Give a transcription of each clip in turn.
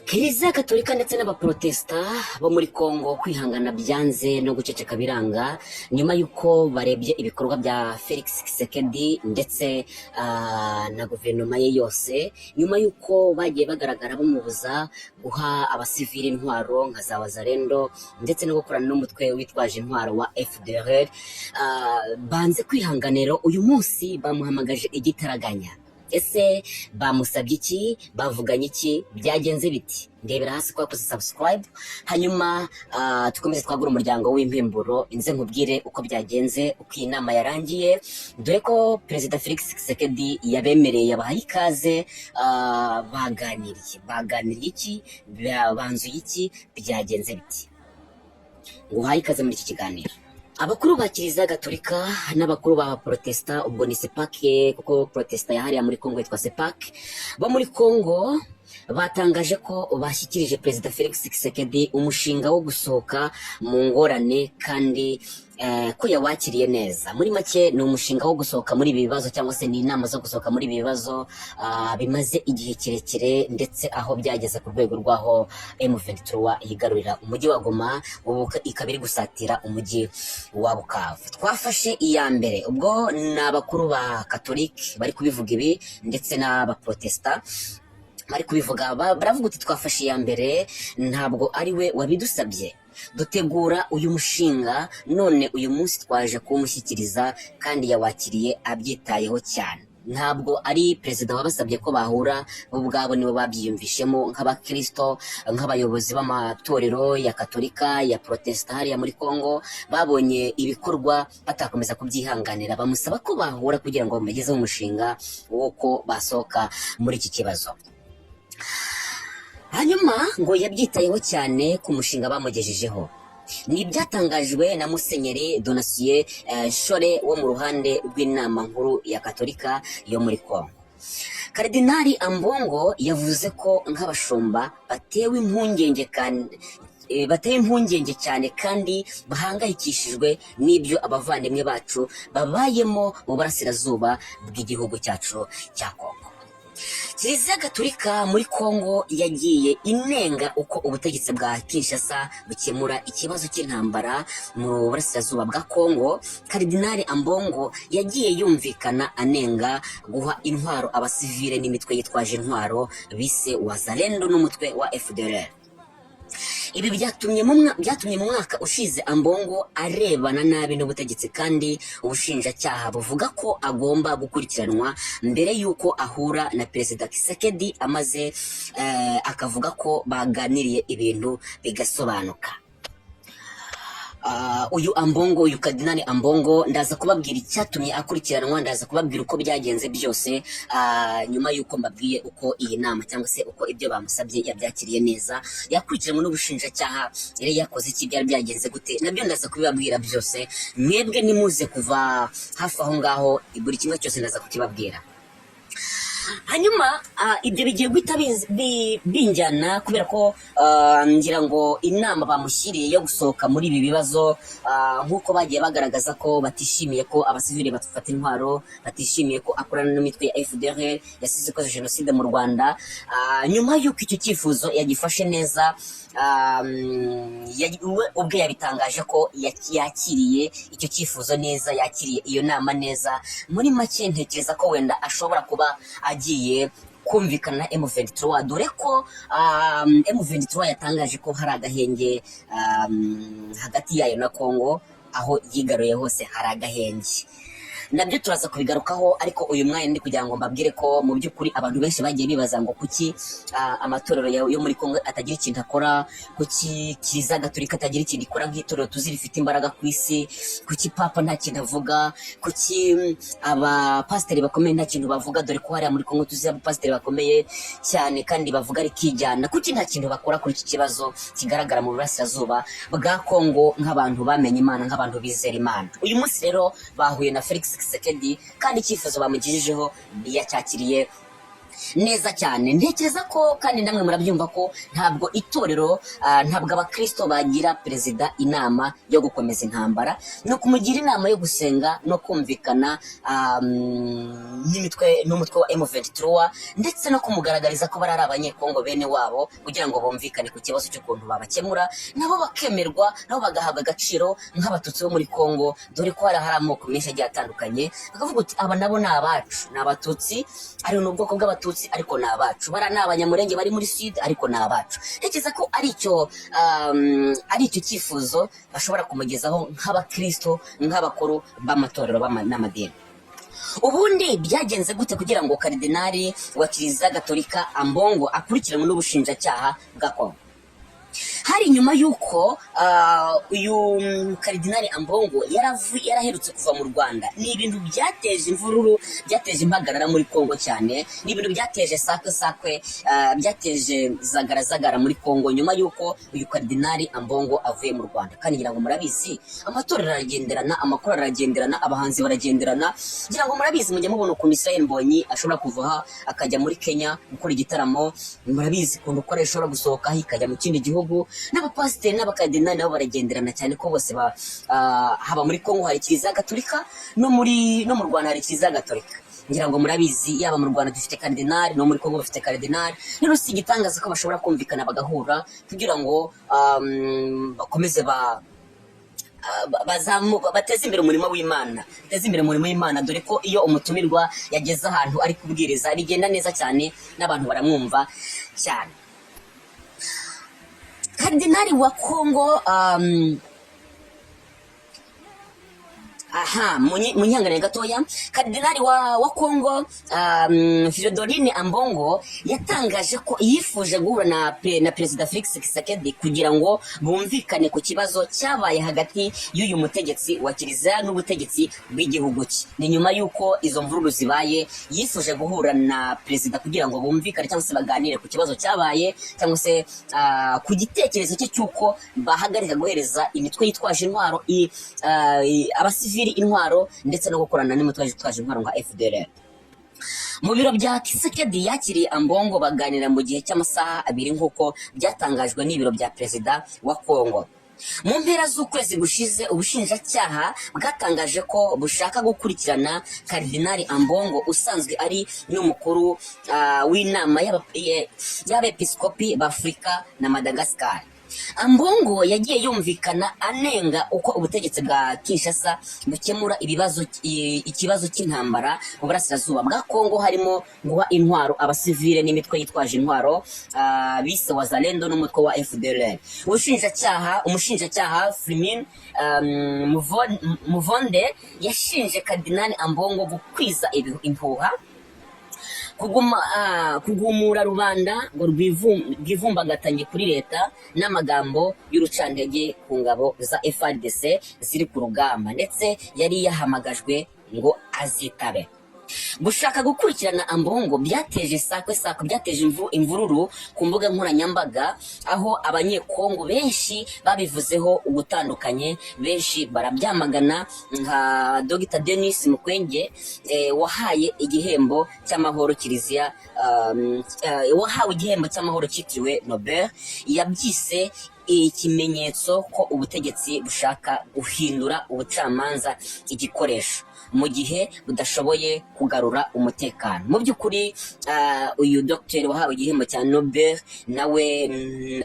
Kiliziya Gatolika ndetse n'abaprotesta bo muri Kongo kwihangana byanze no guceceka biranga nyuma y'uko barebye ibikorwa bya Felix Tshisekedi ndetse na guverinoma ye yose, nyuma y'uko bagiye bagaragara bamubuza guha abasivili intwaro nka za Wazalendo ndetse no gukorana n'umutwe witwaje intwaro wa FDLR. Banze kwihanganira uyu munsi bamuhamagaje igitaraganya. Ese bamusabye iki, bavuganye iki, byagenze biti? Ndebera hasi kwa subscribe, hanyuma tukomeze twagura umuryango w'impimburo, inze nkubwire uko byagenze, uko inama yarangiye, dore ko Perezida Felix Tshisekedi yabemereye yabahaye ikaze. Baganiriye iki, banzuye iki, byagenze biti? Nguhaye ikaze muri iki kiganiro. Abakuru ba Kiliziya Gatolika n'abakuru ba protesta, ubwo ni CEPAC kuko protesta yahariya muri Kongo yitwa CEPAC, bo muri Kongo batangaje ko bashyikirije Perezida Felix Tshisekedi umushinga wo gusohoka mu ngorane kandi ko yawakiriye neza. Muri make ni umushinga wo gusohoka muri ibi bibazo, cyangwa se ni inama zo gusohoka muri ibi bibazo bimaze igihe kirekire, ndetse aho byageze ku rwego rwaho M23 yigarurira umujyi wa Goma, ubu ikaba iri gusatira umujyi wa Bukavu. Twafashe iya mbere, ubwo ni abakuru ba Katolike bari kubivuga ibi ndetse n'abaprotesta bari kubivuga, baravuga uti twafashe iya mbere, ntabwo ari we wabidusabye, dutegura uyu mushinga none uyu munsi twaje kumushyikiriza kandi yawakiriye abyitayeho cyane. Ntabwo ari perezida wabasabye ko bahura, bo ubwabo nibo babyiyumvishemo nk'abakristo, nk'abayobozi b'amatorero ya Katolika ya protesta hariya muri Kongo. Babonye ibikorwa batakomeza kubyihanganira, bamusaba ko bahura kugira ngo bamugezeho umushinga w'uko basohoka muri iki kibazo. Hanyuma ngo yabyitayeho cyane ku mushinga bamugejejeho. Ni ibyatangajwe na Musenyeri Donatien Shole wo mu ruhande rw'inama nkuru ya Katolika yo muri Kongo. Karidinali Ambongo yavuze ko nk'abashumba batewe impungenge cyane kandi bahangayikishijwe n'ibyo abavandimwe bacu babayemo mu burasirazuba bw'igihugu cyacu cya Kongo. Kiliziya Gatolika muri Kongo yagiye inenga uko ubutegetsi bwa Kinshasa bukemura ikibazo cy'intambara mu burasirazuba bwa Kongo. Karidinali Ambongo yagiye yumvikana anenga guha intwaro abasivile n'imitwe yitwaje intwaro bise Wazalendo n'umutwe wa FDLR. Ibi byatumye mu mwaka ushize Ambongo arebana nabi n'ubutegetsi, kandi ubushinjacyaha buvuga ko agomba gukurikiranwa mbere y'uko ahura na Perezida Tshisekedi, amaze akavuga ko baganiriye ibintu bigasobanuka. Uyu Karidinali Ambongo ndaza kubabwira icyatumye akurikiranwa, ndaza kubabwira uko byagenze byose, nyuma y'uko mbabwiye uko iyi nama cyangwa se uko ibyo bamusabye yabyakiriye neza. Yakurikiranwe n'ubushinjacyaha, yari yakoze iki, byari byagenze gute, nabyo ndaza kubibabwira byose. Mwebwe nimuze kuva hafi aho ngaho, buri kimwe cyose ndaza kukibabwira. Hanyuma ibyo bigiye guhita binjyana, kubera ko ngira ngo inama bamushyiriye yo gusohoka muri ibi bibazo, nk'uko bagiye bagaragaza ko batishimiye ko abasivili bafata intwaro, batishimiye ko akorana n'imitwe ya FDLR yasize ikoze jenoside mu Rwanda. Nyuma y'uko icyo cyifuzo yagifashe neza, we ubwe yabitangaje ko yakiriye icyo cyifuzo neza, yakiriye iyo nama neza. Muri make ntekereza ko wenda ashobora kuba agiye kumvikana na M23, dore ko M23 yatangaje ko hari agahenge hagati yayo na Kongo, aho yigaruye hose hari agahenge. Nabyo turaza kubigarukaho, ariko uyu mwanya ndi kugira ngo mbabwire ko mu by'ukuri abantu benshi bagiye bibaza ngo kuki amatorero yo muri Kongo atagira ikintu akora, kuki Kiliziya Gatolika atagira ikintu ikora nk'itorero tuzi rifite imbaraga ku isi, kuki Papa nta kintu avuga, kuki abapasiteri bakomeye nta kintu bavuga, dore ko hariya muri Kongo tuzi abapasiteri bakomeye cyane kandi bavuga rikijyana. Kuki nta kintu bakora kuri iki kibazo kigaragara mu burasirazuba bwa Kongo nk'abantu bamenye Imana, nk'abantu bizera Imana? Uyu munsi rero bahuye na Felix Tshisekedi, kandi icyifuzo bamugejejeho yacyakiriye neza cyane. Ntekereza ko kandi namwe murabyumva ko ntabwo itorero ntabwo abakristo bagira perezida inama yo gukomeza intambara no kumugira inama yo gusenga no kumvikana n'umutwe wa M23 ndetse no kumugaragariza ko bari ari abanyekongo bene wabo kugira ngo bumvikane ku kibazo cy'ukuntu babakemura nabo bakemerwa nabo bagahabwa agaciro nk'abatutsi bo muri Kongo, dore ko hari amoko menshi agiye atandukanye. Bakavuga uti aba nabo ni abacu, ni abatutsi, ari n'ubwoko bw'abatutsi ariko ni abacu, bara ni abanyamurenge bari muri sud ariko ni abacu. Ntekereza ko ari icyo cyifuzo bashobora kumugezaho nk'abakristo, nk'abakuru b'amatorero n'amadini. Ubundi byagenze gute kugira ngo karidinali wa Kiliziya Gatolika Ambongo akurikiranwe n'ubushinjacyaha bwa Kongo? Hari nyuma y'uko uyu karidinali Ambongo yaraherutse kuva mu Rwanda. Ni ibintu byateje imvururu, byateje impagarara muri Kongo cyane, ni ibintu byateje sakwe byateje zagara muri Kongo nyuma y'uko uyu karidinali Ambongo avuye mu Rwanda. Kandi ngira ngo murabizi amatorero aragenderana, amakuru aragenderana, abahanzi baragenderana. Ngira ngo murabizi, mujye mubona ukuntu Israel Mbonyi ashobora kuva akajya muri Kenya gukora igitaramo, murabizi ukuntu uko ashobora gusohoka ikajya mu kindi gihugu. N'abapasiteri n'abakardinali nabo baragenderana cyane ko bose haba muri Kongo hari Kiliziya Gatolika no mu Rwanda hari Kiliziya Gatolika. Ngira ngo murabizi yaba mu Rwanda dufite kardinali no muri Kongo bafite kardinali. Rero si igitangaza ko bashobora kumvikana bagahura kugira ngo bakomeze bateze imbere umurimo w'Imana, dore ko iyo umutumirwa yageze ahantu ari kubwiriza bigenda neza cyane n'abantu baramwumva cyane. Kardinali wa Kongo munyangane gatoya. Kardinali wa Kongo Fridolin Ambongo yatangaje ko yifuje guhura na Perezida Felix Tshisekedi kugira ngo bumvikane ku kibazo cyabaye hagati y'uyu mutegetsi wa Kiliziya n'ubutegetsi bw'igihugu cye. Ni nyuma y'uko izo mvururu zibaye yifuje guhura na perezida kugira ngo bumvikane cyangwa se baganire ku kibazo cyabaye cyangwa se ku gitekerezo cye cy'uko bahagarika guhereza imitwe yitwaje intwaro abasivili intwaro ndetse no gukorana n'imitwe yitwaje intwaro nka FDLR. Mu biro bya Tshisekedi yakiriye Ambongo baganira mu gihe cy'amasaha 2 nk'uko byatangajwe n'ibiro bya perezida wa Kongo. Mu mpera z'ukwezi gushize ubushinjacyaha bwatangaje ko bushaka gukurikirana Kardinali Ambongo usanzwe ari n'umukuru w'inama y'abepiskopi b'Afrika na Madagascar. Ambongo yagiye yumvikana anenga uko ubutegetsi bwa Kinshasa bukemura ikibazo cy'intambara mu burasirazuba bwa Kongo, harimo guha intwaro abasivile n'imitwe yitwaje intwaro bise Wazalendo n'umutwe wa FDLR. Umushinjacyaha Firmin Muvonde yashinje Kardinali Ambongo gukwiza impuha, kugumura rubanda ngo rwivumbagatanye kuri leta n'amagambo y'urucantege ku ngabo za FARDC ziri ku rugamba, ndetse yari yahamagajwe ngo azitabe. Gushaka gukurikirana Ambongo byateje byateje imvururu ku mbuga nkoranyambaga, aho abanyekongo benshi babivuzeho ubutandukanye, benshi barabyamagana nka Dr Denis Mukwege wahaye igihembo cy'amahoro Kiliziya wahawe igihembo cy'amahoro cyitiriwe Nobel, yabyise ikimenyetso ko ubutegetsi bushaka guhindura ubucamanza igikoresho mu gihe budashoboye kugarura umutekano. Mu by'ukuri uyu docteur wahawe igihembo cya Nobel nawe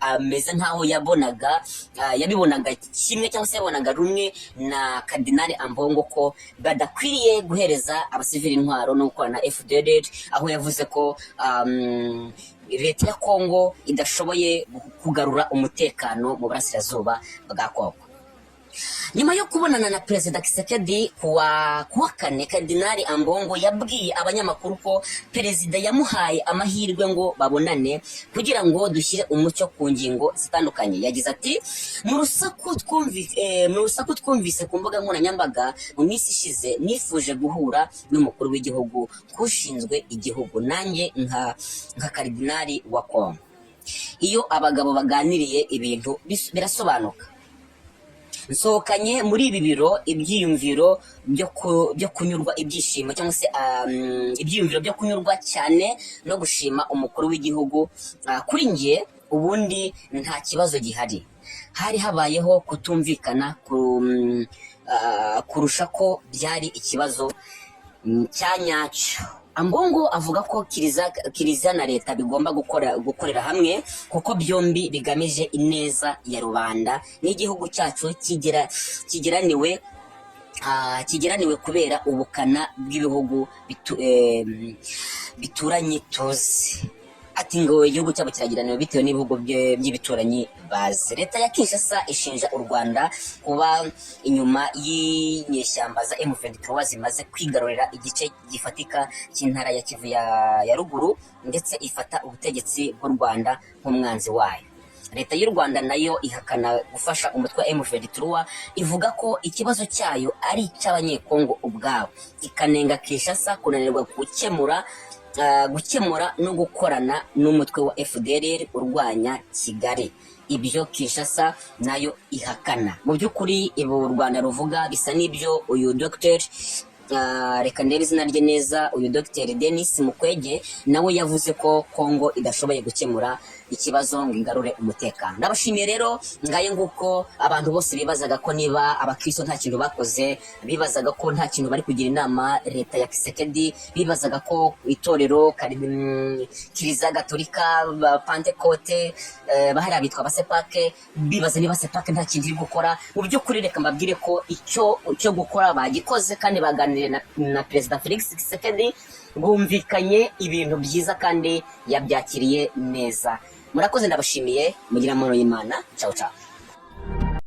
ameze nkaho yabibonaga kimwe cyangwa se yabonaga rumwe na Kardinali Ambongo ko badakwiriye guhereza abasivili intwaro no gukorana na FDLR, aho yavuze ko leta ya Kongo idashoboye kugarura umutekano mu burasirazuba bwa Kongo. Nyuma yo kubonana na Perezida Tshisekedi kuwa kane, Kardinali Ambongo yabwiye abanyamakuru ko perezida yamuhaye amahirwe ngo babonane kugira ngo dushyire umucyo ku ngingo zitandukanye. Yagize ati, mu rusaku twumvise ku mbuga nkoranyambaga mu minsi ishize, nifuje guhura n'umukuru w'igihugu kushinzwe igihugu, nanjye nka Kardinali wa Kongo. Iyo abagabo baganiriye ibintu birasobanuka. nsohokanye muri ibi biro ibyiyumviro byo kunyurwa ibyishimo cyangwa se ibyiyumviro byo kunyurwa cyane no gushima umukuru w'igihugu. Kuri njye ubundi nta kibazo gihari, hari habayeho kutumvikana kurusha ko byari ikibazo cya nyacyo. Ambongo avuga ko kiliziya na leta bigomba gukorera hamwe kuko byombi bigamije ineza ya rubanda n'igihugu cyacu kigeraniwe kubera ubukana bw'ibihugu bituranye tuzi. Ati ngo igihugu cyabo kiragiraniwe bitewe n'ibihugu by'ibituranyi bazi. Leta ya Kinshasa ishinja u Rwanda kuba inyuma y'inyeshyamba za M23 zimaze kwigarurira igice gifatika cy'intara ya Kivu ya ruguru ndetse ifata ubutegetsi bw'u Rwanda nk'umwanzi wayo. Leta y'u Rwanda nayo ihakana gufasha umutwe wa M23, ivuga ko ikibazo cyayo ari icy'abanyekongo ubwabo, ikanenga Kinshasa kunanirwa gukemura no gukorana n'umutwe wa FDLR urwanya Kigali. Ibyo Kinshasa nayo ihakana. Mu by'ukuri ibo u Rwanda ruvuga bisa n'ibyo uyu Dr. reka ndebe izina rye neza, uyu Dr. Denis Mukwege nawe yavuze ko Kongo idashoboye gukemura ikibazo ngo igarure umutekano. Ndabashimiye rero, ngaye nguko abantu bose bibazaga ko niba abakristo nta kintu bakoze, bibazaga ko nta kintu bari kugira inama leta ya Kisekedi, bibazaga ko itorero kiliziya gatolika Pentecote bahari abitwa basepake, bibaza niba sepake nta kintu iri gukora. Mu by'ukuri reka mbabwire ko icyo gukora bagikoze kandi baganiriye na Perezida Felix Kisekedi, bumvikanye ibintu byiza kandi yabyakiriye neza. Murakoze, ndabashimiye, mugira amahoro y'Imana. Ciao ciao.